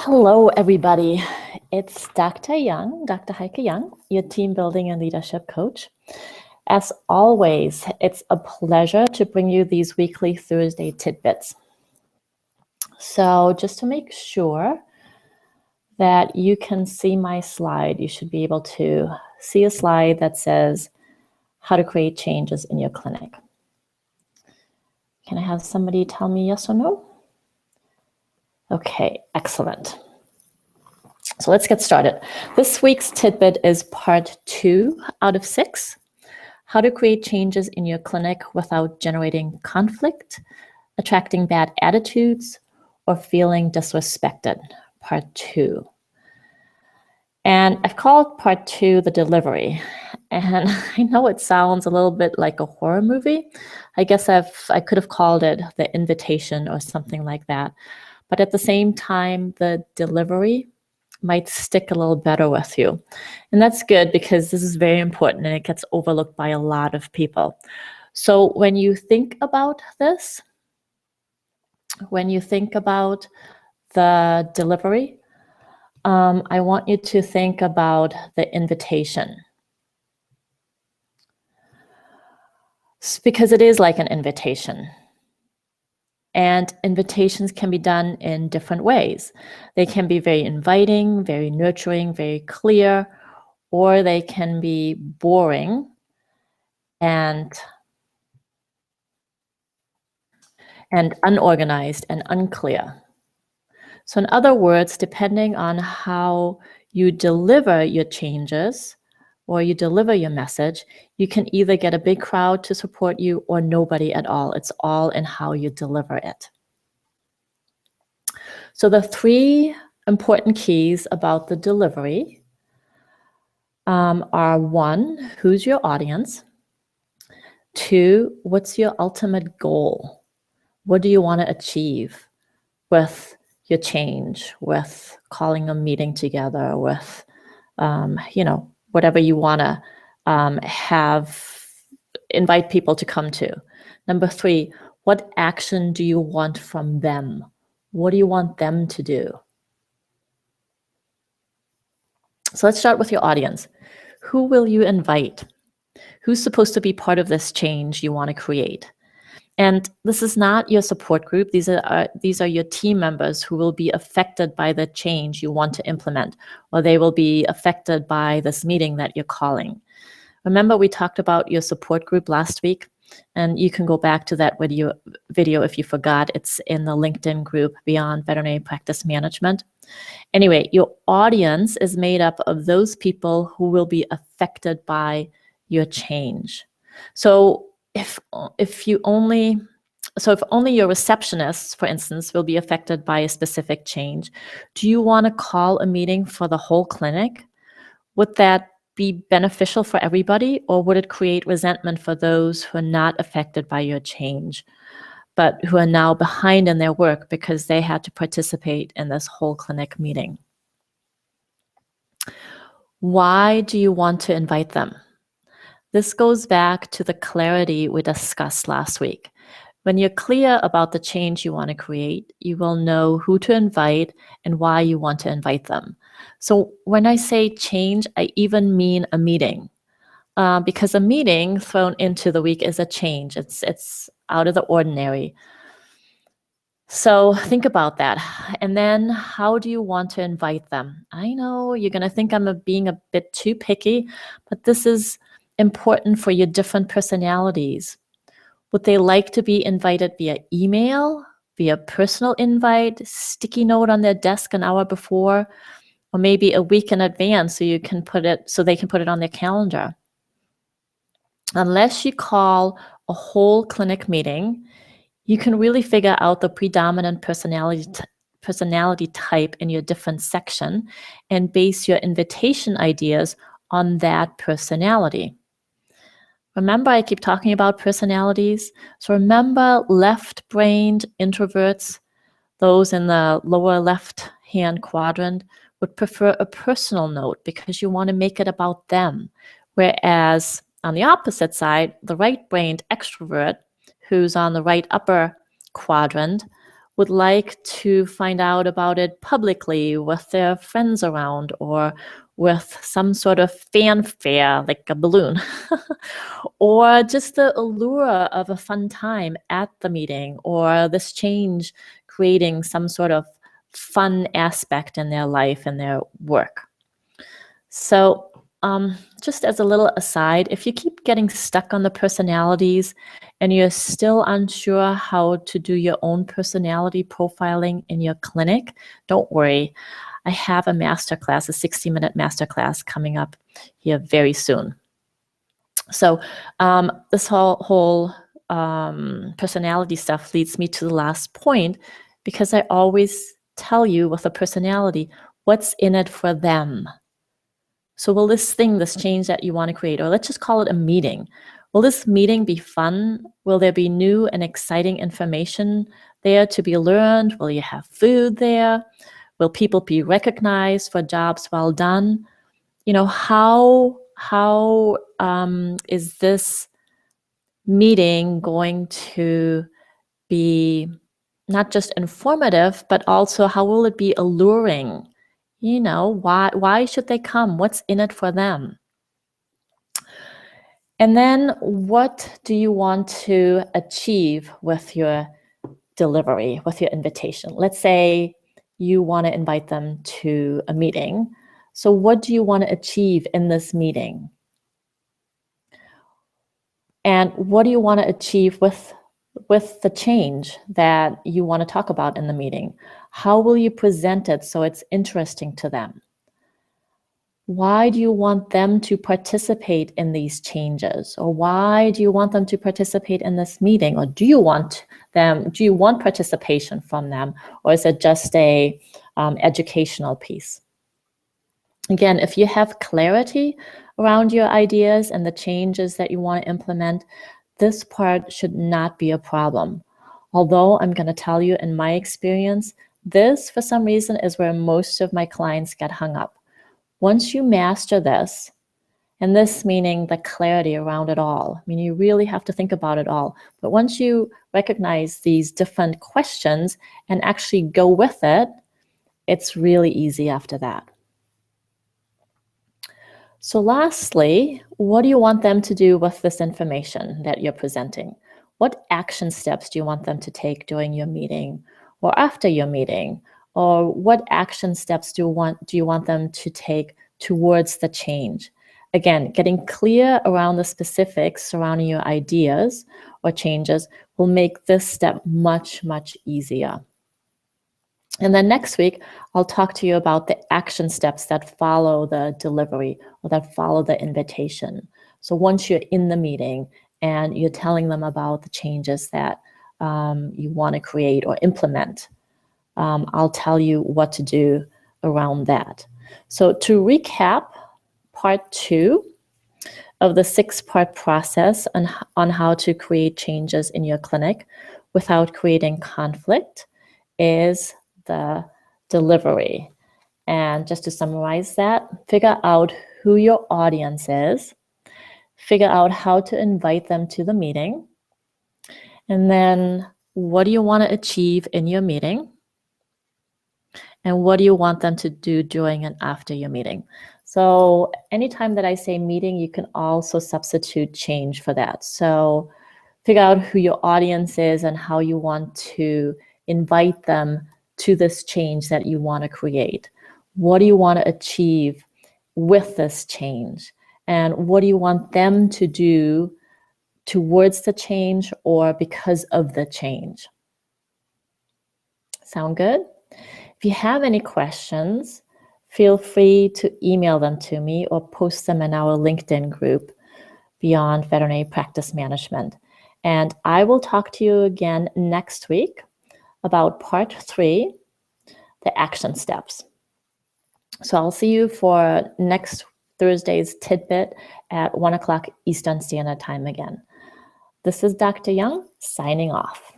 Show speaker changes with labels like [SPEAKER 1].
[SPEAKER 1] Hello, everybody. It's Dr. Young, Dr. Heike Young, your team building and leadership coach. As always, it's a pleasure to bring you these weekly Thursday tidbits. So just to make sure that you can see my slide, you should be able to see a slide that says how to create changes in your clinic. Can I have somebody tell me yes or no? Okay, excellent. So let's get started. This week's tidbit is part 2 out of 6, how to create changes in your clinic without generating conflict, attracting bad attitudes, or feeling disrespected, part 2. And I've called part 2 the delivery. And I know it sounds a little bit like a horror movie. I guess I could have called it the invitation or something like that. But at the same time, the delivery might stick a little better with you. And that's good because this is very important and it gets overlooked by a lot of people. So when you think about this, when you think about the delivery, I want you to think about the invitation. Because it is like an invitation. And invitations can be done in different ways. They can be very inviting, very nurturing, very clear, or they can be boring and unorganized and unclear. So in other words, depending on how you deliver your changes or you deliver your message, you can either get a big crowd to support you or nobody at all. It's all in how you deliver it. So the 3 important keys about the delivery are 1, who's your audience? 2, what's your ultimate goal? What do you want to achieve with your change, with calling a meeting together, with, whatever you want to invite people to come to. Number 3, what action do you want from them? What do you want them to do? So let's start with your audience. Who will you invite? Who's supposed to be part of this change you want to create? And this is not your support group. These are your team members who will be affected by the change you want to implement, or they will be affected by this meeting that you're calling. Remember, we talked about your support group last week, and you can go back to that video if you forgot. It's in the LinkedIn group, Beyond Veterinary Practice Management. Anyway, your audience is made up of those people who will be affected by your change. So if only your receptionists, for instance, will be affected by a specific change, do you want to call a meeting for the whole clinic? Would that be beneficial for everybody, or would it create resentment for those who are not affected by your change, but who are now behind in their work because they had to participate in this whole clinic meeting? Why do you want to invite them? This goes back to the clarity we discussed last week. When you're clear about the change you want to create, you will know who to invite and why you want to invite them. So when I say change, I even mean a meeting, because a meeting thrown into the week is a change. It's out of the ordinary. So think about that. And then how do you want to invite them? I know you're going to think I'm being a bit too picky, but this is important for your different personalities. Would they like to be invited via email, via personal invite, sticky note on their desk an hour before, or maybe a week in advance so they can put it on their calendar? Unless you call a whole clinic meeting, you can really figure out the predominant personality type in your different section and base your invitation ideas on that personality. Remember, I keep talking about personalities. So remember, left-brained introverts, those in the lower left-hand quadrant, would prefer a personal note because you want to make it about them. Whereas on the opposite side, the right-brained extrovert, who's on the right upper quadrant, would like to find out about it publicly with their friends around or with some sort of fanfare like a balloon or just the allure of a fun time at the meeting or this change creating some sort of fun aspect in their life and their work. So just as a little aside, if you keep getting stuck on the personalities and you're still unsure how to do your own personality profiling in your clinic, don't worry. I have a masterclass, a 60-minute masterclass coming up here very soon. So this whole personality stuff leads me to the last point, because I always tell you with a personality, what's in it for them? So will this change that you want to create, or let's just call it a meeting, will this meeting be fun? Will there be new and exciting information there to be learned? Will you have food there? Will people be recognized for jobs well done? How is this meeting going to be not just informative, but also how will it be alluring? Why should they come? What's in it for them? And then what do you want to achieve with your delivery, with your invitation? Let's say you want to invite them to a meeting. So what do you want to achieve in this meeting? And what do you want to achieve with the change that you want to talk about in the meeting? How will you present it so it's interesting to them? Why do you want them to participate in these changes? Or why do you want them to participate in this meeting? Or do you want participation from them? Or is it just a educational piece? Again, if you have clarity around your ideas and the changes that you want to implement, this part should not be a problem. Although I'm going to tell you, in my experience, this, for some reason, is where most of my clients get hung up. Once you master this, and this meaning the clarity around it all, you really have to think about it all. But once you recognize these different questions and actually go with it, it's really easy after that. So lastly, what do you want them to do with this information that you're presenting? What action steps do you want them to take during your meeting or after your meeting? Or what action steps do you want them to take towards the change? Again, getting clear around the specifics surrounding your ideas or changes will make this step much, much easier. And then next week, I'll talk to you about the action steps that follow the delivery or that follow the invitation. So once you're in the meeting and you're telling them about the changes that you want to create or implement, I'll tell you what to do around that. So to recap, part 2 of the 6-part process on how to create changes in your clinic without creating conflict is the delivery. And just to summarize that, figure out who your audience is, figure out how to invite them to the meeting, and then what do you want to achieve in your meeting, and what do you want them to do during and after your meeting. So anytime that I say meeting, you can also substitute change for that. So figure out who your audience is and how you want to invite them to this change that you want to create. What do you want to achieve with this change? And what do you want them to do towards the change or because of the change? Sound good? If you have any questions, feel free to email them to me or post them in our LinkedIn group, Beyond Veterinary Practice Management. And I will talk to you again next week about part 3, the action steps. So I'll see you for next Thursday's tidbit at 1 o'clock Eastern Standard Time again. This is Dr. Young signing off.